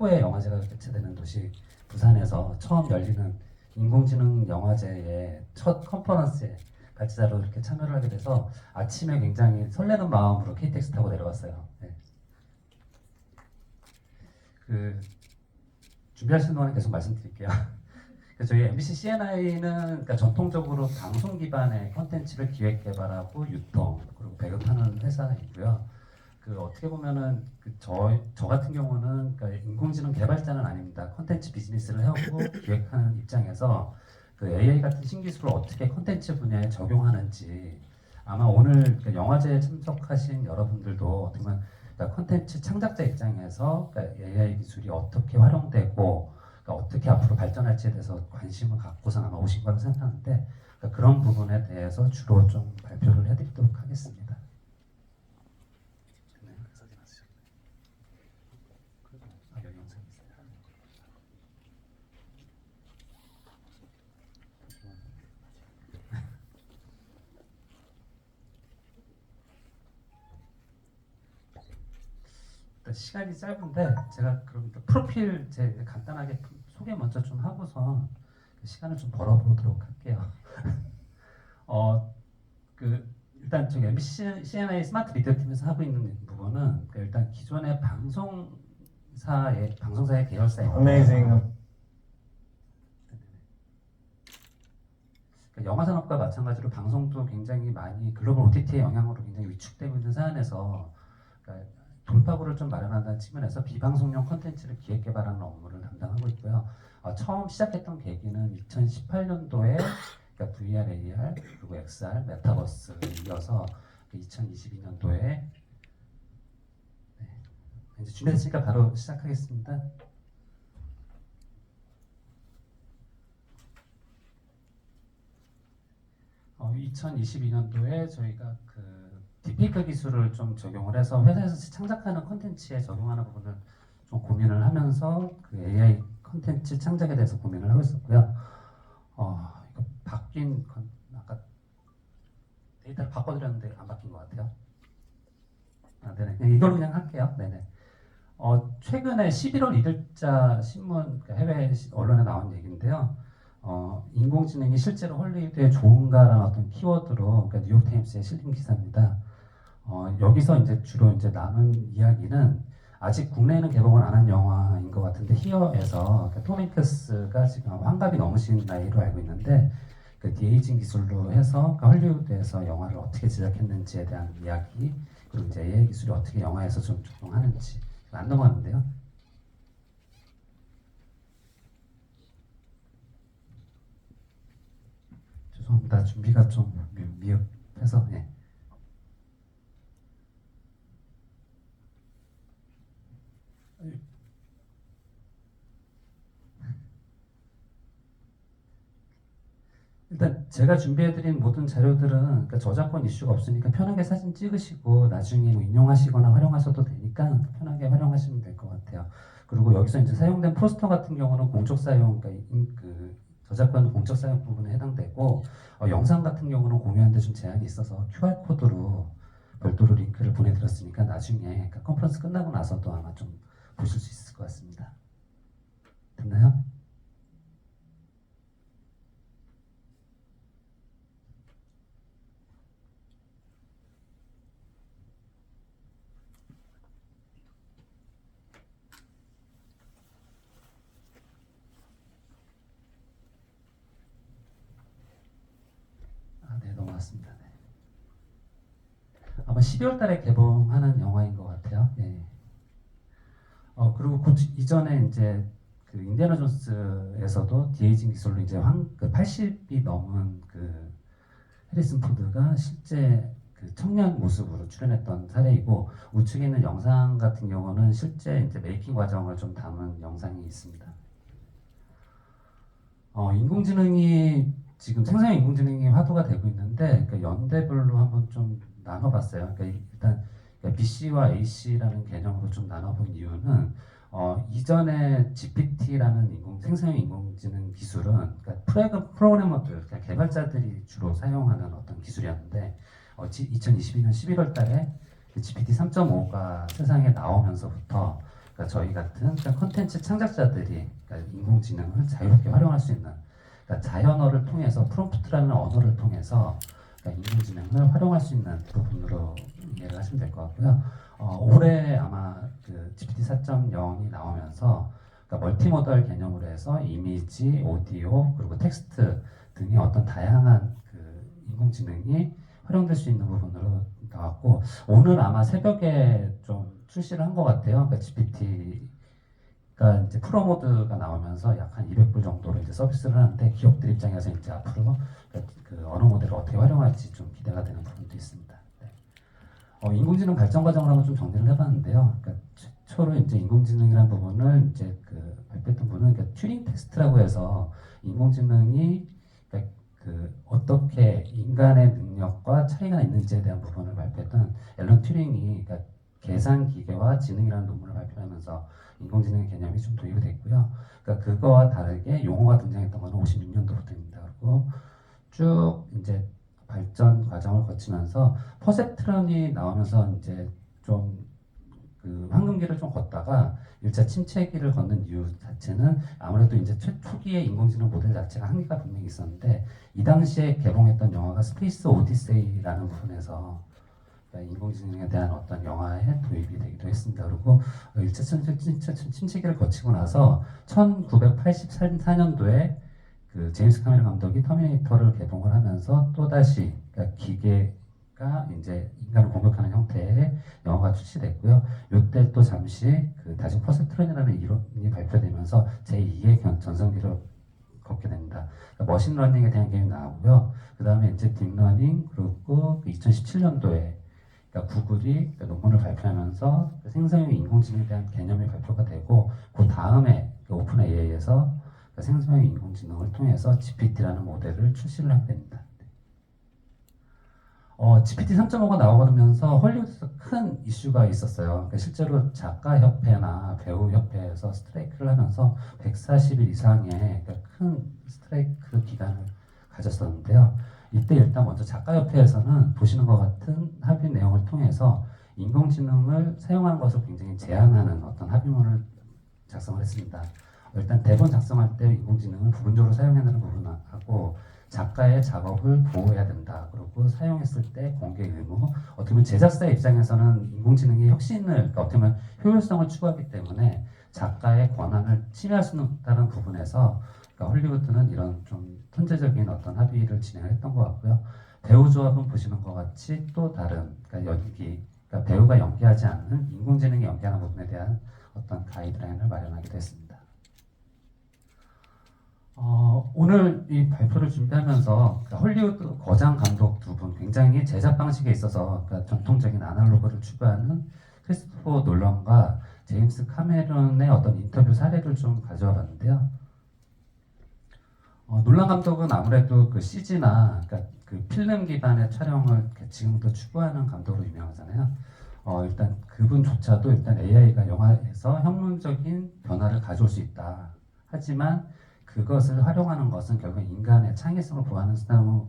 최고의 영화제가 개최되는 도시 부산에서 처음 열리는 인공지능 영화제의 첫 컨퍼런스에 발제자로 이렇게 참여를 하게 돼서 아침에 굉장히 설레는 마음으로 KTX 타고 내려왔어요. 네. 그 준비하시는 동안에 계속 말씀드릴게요. 저희 MBC CNI는 그러니까 전통적으로 방송 기반의 콘텐츠를 기획 개발하고 유통 그리고 배급하는 회사이고요. 어떻게 보면은 저 같은 경우는 그러니까 인공지능 개발자는 아닙니다. 콘텐츠 비즈니스를 해오고 기획하는 입장에서 AI 같은 신기술을 어떻게 콘텐츠 분야에 적용하는지 아마 오늘 영화제에 참석하신 여러분들도 어떻게 보면 콘텐츠 창작자 입장에서 AI 기술이 어떻게 활용되고 어떻게 앞으로 발전할지에 대해서 관심을 갖고서 아마 오신 거라고 생각하는데 그런 부분에 대해서 주로 좀 발표를 해드리도록 하겠습니다. 시간이 짧은데 제가 그럼 프로필 제 간단하게 소개 먼저 좀 하고서 시간을 좀 벌어보도록 할게요. 일단 저기 MBC CNI 스마트 미디어 팀에서 하고 있는 부분은 일단 기존의 방송사의 계열사입니다. Amazing. 영화 산업과 마찬가지로 방송도 굉장히 많이 글로벌 OTT의 영향으로 굉장히 위축되고 있는 사안에서 돌파구를 좀 마련한다는 측면에서 비방송용 콘텐츠를 기획 개발하는 업무를 담당하고 있고요. 처음 시작했던 계기는 2018년도에 VR, AR, 그리고 XR, 메타버스를 이어서 2022년도에 이제 준비됐으니까 바로 시작하겠습니다. 2022년도에 저희가 딥페이크 기술을 좀 적용을 해서 회사에서 창작하는 콘텐츠에 적용하는 부분을 좀 고민을 하면서 AI 콘텐츠 창작에 대해서 고민을 하고 있었고요. 이거 바뀐 아까 데이터를 바꿔드렸는데 안 바뀐 것 같아요. 네네. 그냥 이걸로 그냥 할게요. 네네. 최근에 11월 1일자 신문 해외 언론에 나온 얘기인데요. 인공지능이 실제로 헐리우드에 좋은가라는 어떤 키워드로 뉴욕타임스에 실린 기사입니다. 여기서 이제 주로 이제 남은 이야기는 아직 국내에는 개봉을 안 한 영화인 것 같은데 히어에서 톰 행크스가 지금 환갑이 넘으신 나이로 알고 있는데 디에이징 기술로 해서 헐리우드에서 영화를 어떻게 제작했는지에 대한 이야기 그리고 이제 AI 기술이 어떻게 영화에서 좀 적용하는지 안 넘어갔는데요. 죄송합니다. 준비가 좀 미흡해서 예. 일단 제가 준비해드린 모든 자료들은 저작권 이슈가 없으니까 편하게 사진 찍으시고 나중에 인용하시거나 활용하셔도 되니까 편하게 활용하시면 될 것 같아요. 그리고 여기서 이제 사용된 포스터 같은 경우는 공적 사용, 저작권 공적 사용 부분에 해당되고 영상 같은 경우는 공유하는데 좀 제한이 있어서 QR 코드로 별도로 링크를 보내드렸으니까 나중에 컨퍼런스 끝나고 나서도 아마 좀 보실 수 있을 것 같습니다. 됐나요? 네, 넘어갔습니다. 네. 아마 12월 달에 개봉하는 영화인 것 같아요. 네. 그리고 이전에 이제 인디아나 존스에서도 디에이징 기술로 이제 80이 넘은 해리슨 포드가 실제 청년 모습으로 출연했던 사례이고 우측에 있는 영상 같은 경우는 실제 이제 메이킹 과정을 좀 담은 영상이 있습니다. 인공지능이 지금 생성형 인공지능이 화두가 되고 있는데 연대별로 한번 좀 나눠봤어요. 일단 BC와 AC라는 개념으로 좀 나눠본 이유는 이전에 GPT라는 생성형 인공지능 기술은 프로그래머들, 개발자들이 주로 사용하는 어떤 기술이었는데 2022년 11월 달에 GPT 3.5가 세상에 나오면서부터 그러니까 저희 같은 콘텐츠 창작자들이 그러니까 인공지능을 자유롭게 활용할 수 있는 그러니까 자연어를 통해서 프롬프트라는 언어를 통해서 그러니까 인공지능을 활용할 수 있는 부분으로 이해를 하시면 될 것 같고요. 올해 아마 그 GPT 4.0이 나오면서 그러니까 멀티모달 개념으로 해서 이미지, 오디오 그리고 텍스트 등의 어떤 다양한 그 인공지능이 활용될 수 있는 부분으로 나왔고 오늘 아마 새벽에 좀 출시를 한 것 같아요. 그러니까 GPT가 이제 프로 모드가 나오면서 약 한 200불 정도로 이제 서비스를 하는데 기업들 입장에서 이제 앞으로 그 언어 모델을 어떻게 활용할지 좀 기대가 되는 부분도 있습니다. 네. 인공지능 발전 과정을 한번 좀 정리를 해봤는데요. 그러니까 최초로 이제 인공지능이라는 부분을 이제 그 발표했던 분은 그러니까 튜링 테스트라고 해서 인공지능이 그러니까 그 어떻게 인간의 능력과 차이가 있는지에 대한 부분을 발표했던 앨런 튜링이 그러니까 계산 기계와 지능이라는 논문을 발표하면서 인공지능의 개념이 좀 도입이 됐고요. 그러니까 그거와 다르게 용어가 등장했던 건 56년도부터입니다. 그리고 쭉 이제 발전 과정을 거치면서 퍼셉트론이 나오면서 이제 좀 그 황금기를 좀 걷다가 1차 침체기를 걷는 이유 자체는 아무래도 이제 초기의 인공지능 모델 자체가 한계가 분명히 있었는데 이 당시에 개봉했던 영화가 스페이스 오디세이라는 부분에서 그러니까 인공지능에 대한 어떤 영화에 도입이 되기도 했습니다. 그리고 1차 침체기를 거치고 나서 1984년도에 그 제임스 카메론 감독이 터미네이터를 개봉을 하면서 또다시 그러니까 기계가 이제 인간을 공격하는 형태의 영화가 출시됐고요. 이때 또 잠시 그 다중 퍼셉트론이라는 이론이 발표되면서 제2의 전성기를 걷게 됩니다. 그러니까 머신러닝에 대한 개념이 나오고요. 그 다음에 이제 딥러닝 그리고 2017년도에 그러니까 구글이 논문을 발표하면서 생성형 인공지능에 대한 개념이 발표가 되고 그 다음에 오픈 AI에서 생성형 인공지능을 통해서 GPT라는 모델을 출시를 하게 됩니다. GPT 3.5가 나오면서 헐리우드에서 큰 이슈가 있었어요. 그러니까 실제로 작가협회나 배우협회에서 스트라이크를 하면서 140일 이상의 그러니까 큰 스트라이크 기간을 가졌었는데요. 이때 일단 먼저 작가협회에서는 보시는 것 같은 합의 내용을 통해서 인공지능을 사용하는 것을 굉장히 제한하는 어떤 합의문을 작성을 했습니다. 일단 대본 작성할 때 인공지능을 부분적으로 사용해야 되는 부분하고 작가의 작업을 보호해야 된다. 그리고 사용했을 때 공개 의무. 어떻게 보면 제작사의 입장에서는 인공지능이 혁신을 그러니까 어떻게 보면 효율성을 추구하기 때문에 작가의 권한을 침해할 수는 없다는 부분에서 그러니까 헐리우드는 이런 좀 선제적인 어떤 합의를 진행했던 것 같고요. 배우 조합은 보시는 것 같이 또 다른 그러니까 연기, 그러니까 배우가 연기하지 않는 인공지능이 연기하는 부분에 대한 어떤 가이드라인을 마련하기도 했습니다. 오늘 이 발표를 준비하면서 그러니까 헐리우드 거장 감독 두 분 굉장히 제작 방식에 있어서 그러니까 전통적인 아날로그를 추구하는 크리스토퍼 놀런과 제임스 카메론의 어떤 인터뷰 사례를 좀 가져와 봤는데요. 놀란 감독은 아무래도 그 CG나 그러니까 그 필름 기반의 촬영을 지금도 추구하는 감독으로 유명하잖아요. 일단 그분조차도 일단 AI가 영화에서 혁명적인 변화를 가져올 수 있다. 하지만 그것을 활용하는 것은 결국 인간의 창의성을 보호하는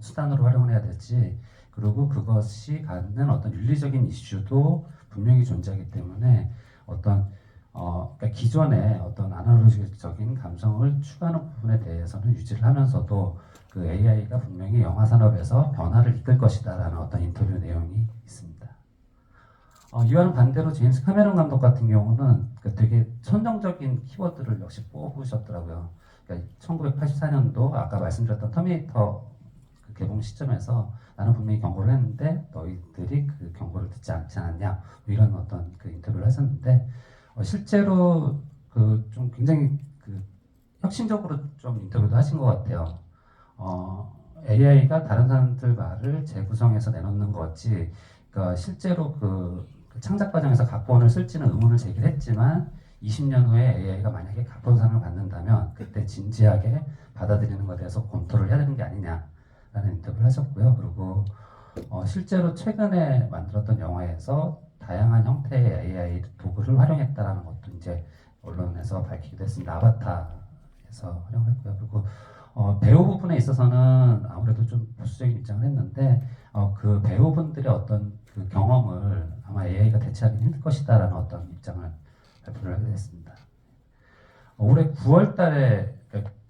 수단으로 활용을 해야 되지. 그리고 그것이 갖는 어떤 윤리적인 이슈도 분명히 존재하기 때문에 어떤 그러니까 기존의 어떤 아날로그적인 감성을 추구하는 부분에 대해서는 유지를 하면서도 그 AI가 분명히 영화 산업에서 변화를 이끌 것이다라는 어떤 인터뷰 내용이 있습니다. 이와는 반대로 제임스 카메론 감독 같은 경우는 그 되게 선정적인 키워드를 역시 뽑으셨더라고요. 그러니까 1984년도 아까 말씀드렸던 터미네이터 그 개봉 시점에서 나는 분명히 경고를 했는데 너희들이 그 경고를 듣지 않지 않았냐 뭐 이런 어떤 그 인터뷰를 하셨는데 실제로 그 좀 굉장히 그 혁신적으로 좀 인터뷰도 하신 것 같아요. AI가 다른 사람들 말을 재구성해서 내놓는 거지. 그러니까 실제로 그 창작 과정에서 각본을 쓸지는 의문을 제기했지만 20년 후에 AI가 만약에 각본상을 받는다면 그때 진지하게 받아들이는 것에 대해서 검토를 해야 되는 게 아니냐라는 인터뷰를 하셨고요. 그리고 실제로 최근에 만들었던 영화에서 다양한 형태의 AI 도구를 활용했다라는 것도 이제 언론에서 밝히기도 했습니다. 아바타에서 활용했고요. 그리고 배우 부분에 있어서는 아무래도 좀 보수적인 입장을 했는데 그 배우분들의 어떤 그 경험을 아마 AI가 대체하기 힘들 것이다라는 어떤 입장을 발표를 하게 됐습니다. 올해 9월 달에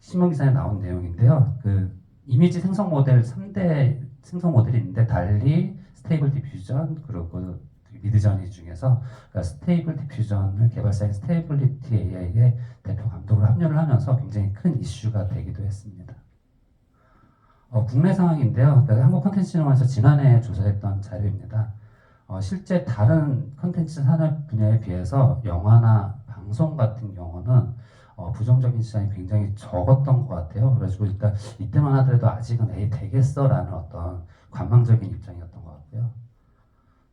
신문기사에 나온 내용인데요. 그 이미지 생성 모델 3대 생성 모델이 있는데 달리, 스테이블 디퓨전, 그리고 미드저니 중에서 그러니까 스테이블 디퓨전을 개발사인 스테이블리티 AI의 대표 감독으로 합류를 하면서 굉장히 큰 이슈가 되기도 했습니다. 국내 상황인데요. 그러니까 한국콘텐츠진흥원에서 지난해 조사했던 자료입니다. 실제 다른 콘텐츠 산업 분야에 비해서 영화나 방송 같은 경우는 부정적인 시장이 굉장히 적었던 것 같아요. 그래가지고 일단 이때만 하더라도 아직은 에이 되겠어라는 어떤 관망적인 입장이었던 것 같고요.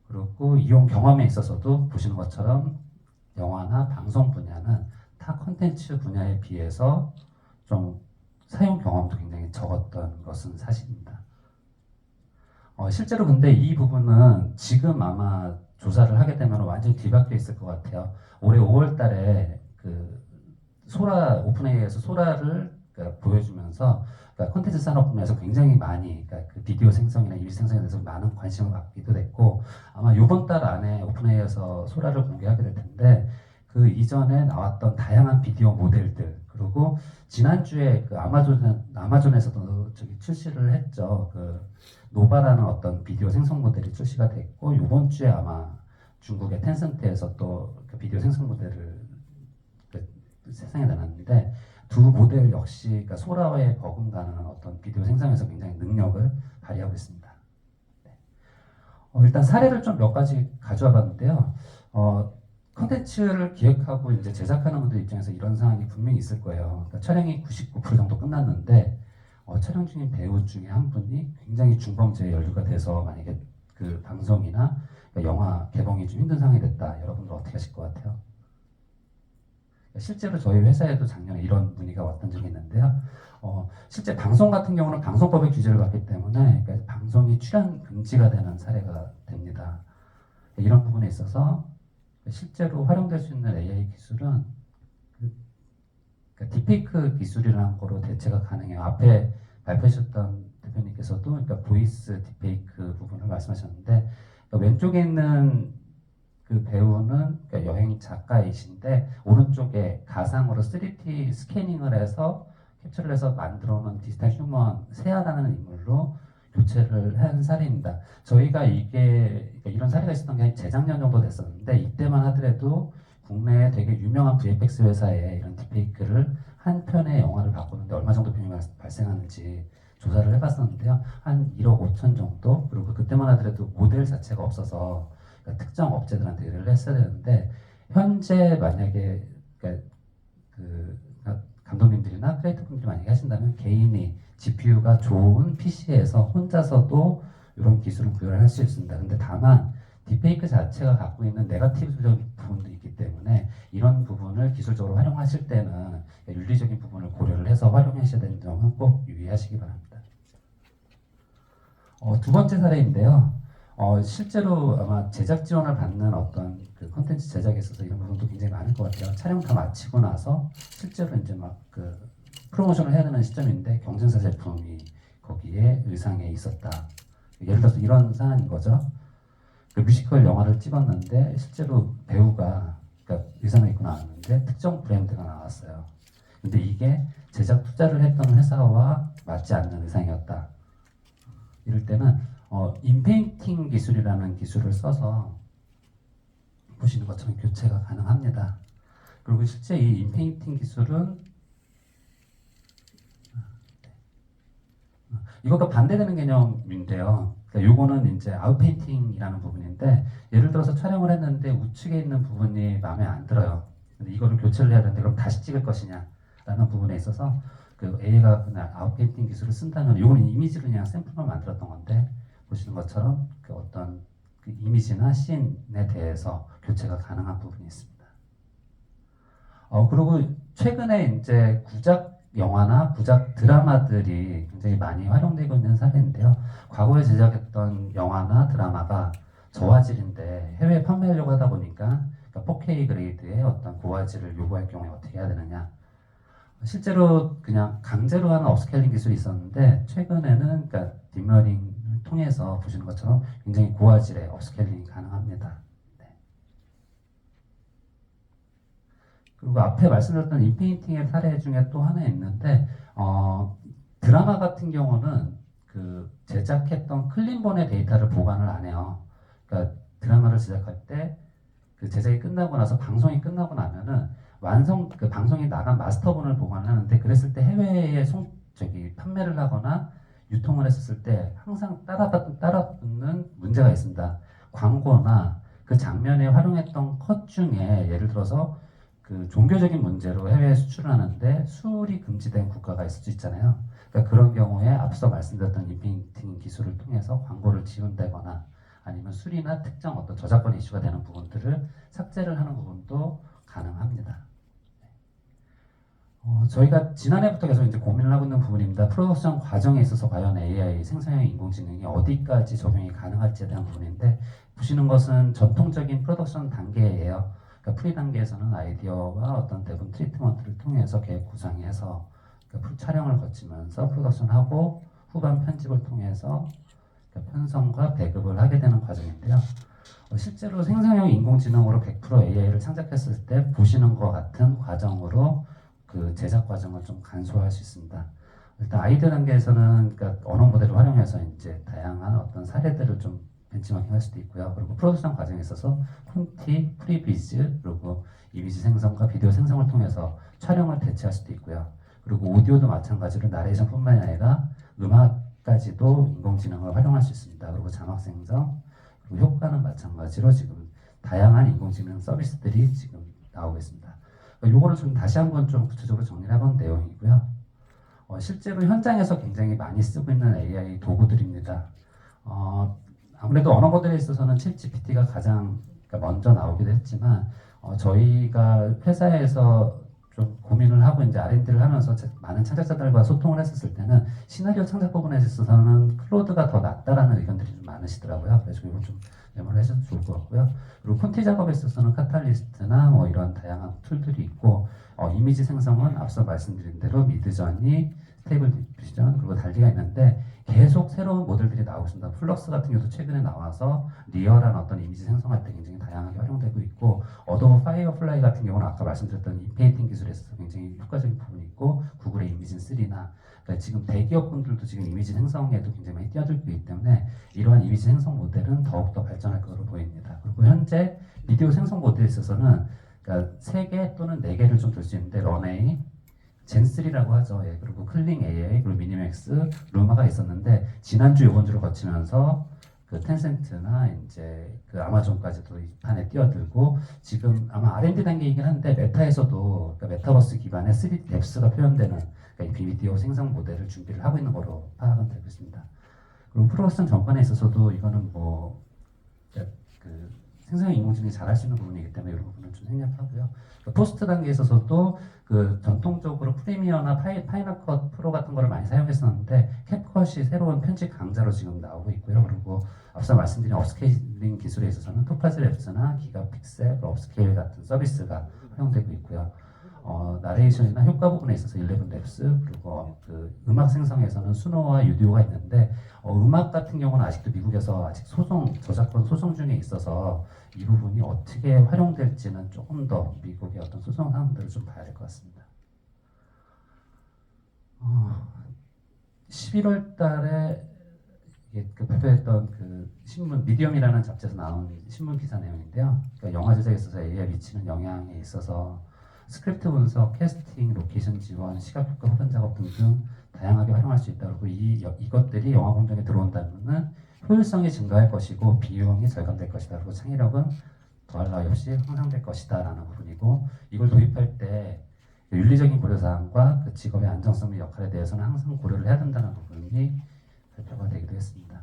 그리고 이용 경험에 있어서도 보시는 것처럼 영화나 방송 분야는 타 콘텐츠 분야에 비해서 좀 사용 경험도 굉장히 적었던 것은 사실입니다. 실제로 근데 이 부분은 지금 아마 조사를 하게 되면 완전히 뒤바뀌어 있을 것 같아요. 올해 5월 달에 그 오픈AI에서 소라를 그러니까 보여주면서 그러니까 콘텐츠 산업 분야에서 굉장히 많이 그러니까 그 비디오 생성이나 이미지 생성에 대해서 많은 관심을 갖기도 됐고 아마 이번 달 안에 오픈AI에서 소라를 공개하게 될 텐데 그 이전에 나왔던 다양한 비디오 모델들 그리고 지난주에 그 아마존에서도 출시를 했죠. 그 노바라는 어떤 비디오 생성 모델이 출시가 됐고 이번 주에 아마 중국의 텐센트에서 또 그 비디오 생성 모델을 세상에 내놨는데 두 모델 역시 그러니까 소라에 버금가는 어떤 비디오 생성에서 굉장히 능력을 발휘하고 있습니다. 네. 일단 사례를 좀 몇 가지 가져와 봤는데요. 컨텐츠를 기획하고 이제 제작하는 분들 입장에서 이런 상황이 분명히 있을 거예요. 그러니까 촬영이 99% 정도 끝났는데 촬영 중인 배우 중에 한 분이 굉장히 중범죄에 연루가 돼서 만약에 그 방송이나 그러니까 영화 개봉이 좀 힘든 상황이 됐다. 여러분들 어떻게 하실 것 같아요? 실제로 저희 회사에도 작년에 이런 문의가 왔던 적이 있는데요. 실제 방송 같은 경우는 방송법의 규제를 받기 때문에 그러니까 방송이 출연 금지가 되는 사례가 됩니다. 이런 부분에 있어서 실제로 활용될 수 있는 AI 기술은 그러니까 딥페이크 기술이라는 거로 대체가 가능해요. 앞에 발표하셨던 대표님께서도 그러니까 보이스 딥페이크 부분을 말씀하셨는데 그러니까 왼쪽에 있는 그 배우는 그러니까 여행 작가이신데 오른쪽에 가상으로 3D 스캐닝을 해서 캡처를 해서 만들어 놓은 디지털 휴먼 세아라는 인물로 교체를 한 사례입니다. 저희가 이게 그러니까 이런 사례가 있었던 게 재작년 정도 됐었는데 이때만 하더라도 국내에 되게 유명한 VFX 회사에 이런 딥페이크를 한 편의 영화를 바꾸는데 얼마 정도 비용이 발생하는지 조사를 해봤었는데요. 한 1억 5천 정도 그리고 그때만 하더라도 모델 자체가 없어서 그러니까 특정 업체들한테 의뢰를 했어야 되는데 현재 만약에 그러니까 감독님들이나 크리에이터분들이 만약에 하신다면 개인이 GPU가 좋은 PC에서 혼자서도 이런 기술을 구현을 할 수 있습니다. 근데 다만 딥페이크 자체가 갖고 있는 네거티브적인 부분도 있기 때문에 이런 부분을 기술적으로 활용하실 때는 윤리적인 부분을 고려를 해서 활용하셔야 되는 점은 꼭 유의하시기 바랍니다. 두 번째 사례인데요. 실제로 아마 제작 지원을 받는 어떤 그 콘텐츠 제작에 있어서 이런 부분도 굉장히 많을 것 같아요. 촬영 다 마치고 나서 실제로 이제 막 그 프로모션을 해야 되는 시점인데 경쟁사 제품이 거기에 의상에 있었다. 예를 들어서 이런 사안인 거죠. 그 뮤지컬 영화를 찍었는데 실제로 배우가 그러니까 의상을 입고 나왔는데 특정 브랜드가 나왔어요. 근데 이게 제작 투자를 했던 회사와 맞지 않는 의상이었다. 이럴 때는 인페인팅 기술이라는 기술을 써서 보시는 것처럼 교체가 가능합니다. 그리고 실제 이 인페인팅 기술은 이것과 반대되는 개념인데요. 그러니까 요거는 이제 아웃페인팅이라는 부분인데 예를 들어서 촬영을 했는데 우측에 있는 부분이 마음에 안 들어요. 근데 이거를 교체를 해야 되는데 그럼 다시 찍을 것이냐라는 부분에 있어서 그 AI가 그냥 아웃페인팅 기술을 쓴다면 요거는 이미지를 그냥 샘플만 만들었던 건데 보시는 것처럼 그 어떤 그 이미지나 씬에 대해서 교체가 가능한 부분이 있습니다. 그리고 최근에 이제 구작 영화나 구작 드라마들이 굉장히 많이 활용되고 있는 사례인데요. 과거에 제작했던 영화나 드라마가 저화질인데 해외에 판매하려고 하다 보니까 4K 그레이드의 어떤 고화질을 요구할 경우에 어떻게 해야 되느냐. 실제로 그냥 강제로 하는 업스케일링 기술이 있었는데 최근에는 그러니까 딥러닝을 통해서 보시는 것처럼 굉장히 고화질의 업스케일링이 가능합니다. 네. 그리고 앞에 말씀드렸던 인페인팅의 사례 중에 또 하나 있는데 드라마 같은 경우는 그 제작했던 클린본의 데이터를 보관을 안 해요. 그러니까 드라마를 제작할 때 그 제작이 끝나고 나서 방송이 끝나고 나면은 그 방송이 나간 마스터본을 보관하는데 그랬을 때 해외에 판매를 하거나 유통을 했었을 때 항상 따라붙는 문제가 있습니다. 광고나 그 장면에 활용했던 컷 중에 예를 들어서 그 종교적인 문제로 해외에 수출을 하는데 수출이 금지된 국가가 있을 수 있잖아요. 그러니까 그런 경우에 앞서 말씀드렸던 인페인팅 기술을 통해서 광고를 지운다거나 아니면 수리나 특정 어떤 저작권 이슈가 되는 부분들을 삭제를 하는 부분도 가능합니다. 저희가 지난해부터 계속 이제 고민을 하고 있는 부분입니다. 프로덕션 과정에 있어서 과연 AI, 생성형 인공지능이 어디까지 적용이 가능할지에 대한 부분인데 보시는 것은 전통적인 프로덕션 단계예요. 그러니까 프리 단계에서는 아이디어와 어떤 대본 트리트먼트를 통해서 계획 구상해서 그러니까 촬영을 거치면서 프로덕션하고 후반 편집을 통해서 편성과 배급을 하게 되는 과정인데요. 실제로 생성형 인공지능으로 100% AI를 창작했을 때 보시는 것 같은 과정으로 그 제작 과정을 좀 간소화할 수 있습니다. 일단 아이디어 단계에서는 그러니까 언어 모델을 활용해서 이제 다양한 어떤 사례들을 좀 벤치마킹 할 수도 있고요. 그리고 프로덕션 과정에 있어서 콘티, 프리비즈, 그리고 이미지 생성과 비디오 생성을 통해서 촬영을 대체할 수도 있고요. 그리고 오디오도 마찬가지로 나레이션뿐만 아니라 음악까지도 인공지능을 활용할 수 있습니다. 그리고 자막 생성, 그리고 효과는 마찬가지로 지금 다양한 인공지능 서비스들이 지금 나오고 있습니다. 요거를 좀 다시 한번 좀 구체적으로 정리를 해본 내용이고요. 실제로 현장에서 굉장히 많이 쓰고 있는 AI 도구들입니다. 아무래도 언어 모델에 있어서는 챗GPT가 가장 먼저 나오기도 했지만 저희가 회사에서 좀 고민을 하고 이제 R&D를 하면서 많은 창작자들과 소통을 했었을 때는 시나리오 창작 부분에 있어서는 클로드가 더 낫다라는 의견들이 좀 많으시더라고요. 그래서 이걸 좀 메모를 하셔도 좋을 것 같고요. 그리고 콘티 작업에 있어서는 카탈리스트나 뭐 이런 다양한 툴들이 있고 이미지 생성은 앞서 말씀드린 대로 미드저니, 스테이블 디퓨전 그리고 달리가 있는데 계속 새로운 모델들이 나오고 있습니다. 플럭스 같은 경우도 최근에 나와서 리얼한 어떤 이미지 생성할 때 굉장히 다양하게 활용되고 있고 어도브 파이어플라이 같은 경우는 아까 말씀드렸던 인페인팅 기술에 있어서 굉장히 효과적인 부분이 있고 구글의 이미진 3나 그러니까 지금 대기업분들도 지금 이미지 생성에도 굉장히 많이 뛰어들고 있기 때문에 이러한 이미지 생성 모델은 더욱더 발전할 것으로 보입니다. 그리고 현재 비디오 생성 모델에 있어서는 그러니까 3개 또는 4개를 좀 들 수 있는데 런웨이, 젠3라고 하죠. 예, 그리고 클링 AI, 그리고 미니맥스, 루마가 있었는데 지난주 요번주를 거치면서 그 텐센트나 이제 그 아마존까지도 이 판에 뛰어들고 지금 아마 R&D 단계이긴 한데 메타에서도 그러니까 메타버스 기반의 3D 뎁스가 표현되는 그러니까 비디오 생성 모델을 준비를 하고 있는 거로 파악은 되고 있습니다. 그리고 프로덕션 전반에 있어서도 이거는 뭐 그 생성형 인공지능이 잘할 수 있는 부분이기 때문에 이런 부분은 좀 생략하고요. 포스트 단계에 있어서도 그 전통적으로 프리미어나 파이널컷 프로 같은 거를 많이 사용했었는데 캡컷이 새로운 편집 강자로 지금 나오고 있고요. 그리고 앞서 말씀드린 업스케일링 기술에 있어서는 토파즈 랩스나 기가픽셀, 업스케일 같은 서비스가 활용되고 있고요. 나레이션이나 효과 부분에 있어서 11랩스 그리고 그 음악 생성에서는 수노와 유디오가 있는데 음악 같은 경우는 아직도 미국에서 아직 저작권 소송 중에 있어서 이 부분이 어떻게 활용될지는 조금 더 미국의 어떤 소송 사항들을 좀 봐야 될 것 같습니다. 11월 달에 발표했던 그 신문 미디엄이라는 잡지에서 나온 신문 기사 내용인데요. 그러니까 영화 제작에 있어서 AI가 미치는 영향에 있어서 스크립트 분석, 캐스팅, 로케이션 지원, 시각효과 후반 작업 등등 다양하게 활용할 수 있다. 그리고 이것들이 영화 공장에 들어온다면은 효율성이 증가할 것이고 비용이 절감될 것이다. 그리고 창의력은 더할 나위 없이 향상될 것이다라는 부분이고 이걸 도입할 때 윤리적인 고려사항과 그 직업의 안정성 및 역할에 대해서는 항상 고려를 해야 된다는 부분이 발표가 되기도 했습니다.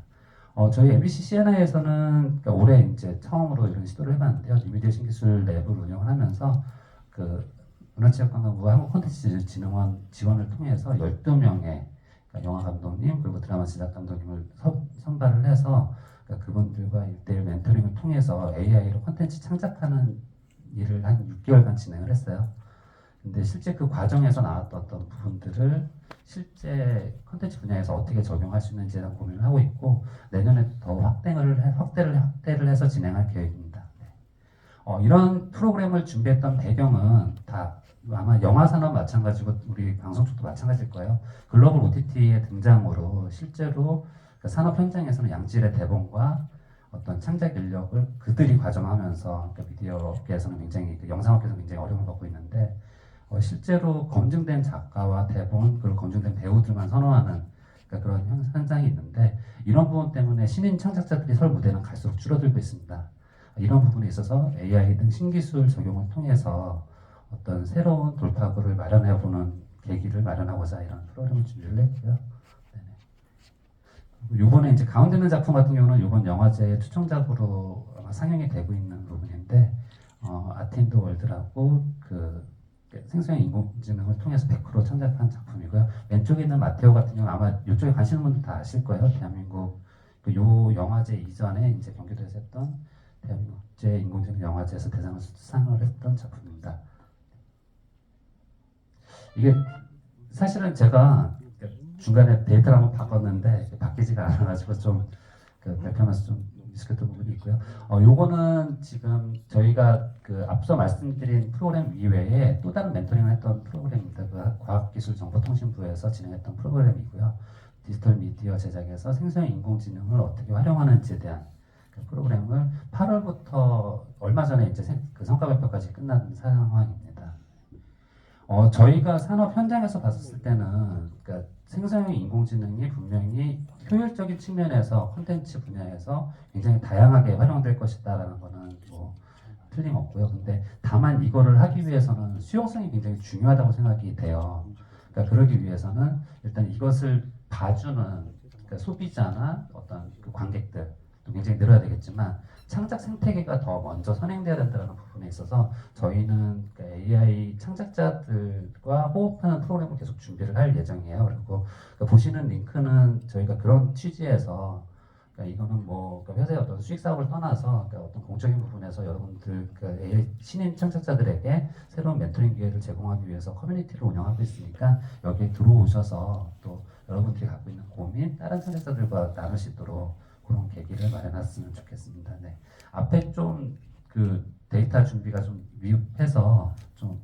저희 MBC CNI에서는 그러니까 올해 이제 처음으로 이런 시도를 해봤는데요. 뉴미디어 신기술 랩을 운영을 하면서 그 문화체육관광부와 한국콘텐츠진흥원 지원을 통해서 12명의 그러니까 영화 감독님 그리고 드라마 제작 감독님을 선발을 해서 그러니까 그분들과 1대1 멘토링을 통해서 AI로 콘텐츠 창작하는 일을 한 6개월간 진행을 했어요. 근데 실제 그 과정에서 나왔던 어떤 부분들을 실제 콘텐츠 분야에서 어떻게 적용할 수 있는지에 대한 고민을 하고 있고 내년에 더 확대를 해서 진행할 계획입니다. 이런 프로그램을 준비했던 배경은 다 아마 영화 산업 마찬가지고 우리 방송 쪽도 마찬가지일 거예요. 글로벌 OTT의 등장으로 실제로 그 산업 현장에서는 양질의 대본과 어떤 창작 인력을 그들이 가져하면서 그러니까 미디어계에서는 굉장히 그 영상업계에서 굉장히 어려움을 겪고 있는데 실제로 검증된 작가와 대본 그리고 검증된 배우들만 선호하는 그러니까 그런 현상이 있는데 이런 부분 때문에 신인 창작자들이 설 무대는 갈수록 줄어들고 있습니다. 이런 부분에 있어서 AI 등 신기술 적용을 통해서 어떤 새로운 돌파구를 마련해보는 계기를 마련하고자 이런 프로그램을 준비를 했고요. 요번에 이제 가운데 있는 작품 같은 경우는 이번 영화제의 초청작으로 아마 상영이 되고 있는 부분인데 아틴드 월드라고 그 생성형 인공지능을 통해서 100% 창작한 작품이고요. 왼쪽에 있는 마테오 같은 경우는 아마 이쪽에 가시는 분들 다 아실 거예요. 대한민국 요 영화제 이전에 이제 경기도에서 했던 대한민국 국제 인공지능 영화제에서 대상을 수상을 했던 작품입니다. 이게 사실은 제가 중간에 데이터를 한번 바꿨는데 바뀌지가 않아가지고 좀 그 발표하면서 좀 미숙했던 부분이 있고요. 요거는 지금 저희가 그 앞서 말씀드린 프로그램 이외에 또 다른 멘토링을 했던 프로그램입니다. 그 과학기술정보통신부에서 진행했던 프로그램이고요. 디지털 미디어 제작에서 생성형 인공지능을 어떻게 활용하는지에 대한 그 프로그램을 8월부터 얼마 전에 이제 그 성과 발표까지 끝난 상황입니다. 저희가 산업 현장에서 봤을 때는 그러니까 생성형 인공지능이 분명히 효율적인 측면에서 콘텐츠 분야에서 굉장히 다양하게 활용될 것이다라는 거는 뭐 틀림없고요. 근데 다만 이거를 하기 위해서는 수용성이 굉장히 중요하다고 생각이 돼요. 그러니까 그러기 위해서는 일단 이것을 봐주는 그러니까 소비자나 어떤 그 관객들 굉장히 늘어야 되겠지만 창작 생태계가 더 먼저 선행돼야 된다는 부분에 있어서 저희는 AI 창작자들과 호흡하는 프로그램을 계속 준비를 할 예정이에요. 그리고 보시는 링크는 저희가 그런 취지에서 이거는 뭐 회사의 어떤 수익 사업을 떠나서 어떤 공적인 부분에서 여러분들 AI 신인 창작자들에게 새로운 멘토링 기회를 제공하기 위해서 커뮤니티를 운영하고 있으니까 여기에 들어오셔서 또 여러분들이 갖고 있는 고민 다른 창작자들과 나눌 수 있도록 그런 계기를 마련했으면 좋겠습니다. 네. 앞에 좀 그 데이터 준비가 좀 미흡해서 좀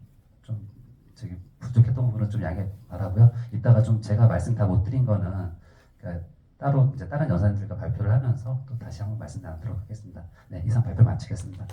저기 부족했던 부분은 좀 양해 바라고요. 이따가 좀 제가 말씀 다 못 드린 거는 그러니까 따로 이제 다른 여사님들과 발표를 하면서 또 다시 한번 말씀 나누도록 하겠습니다. 네, 이상 발표 마치겠습니다.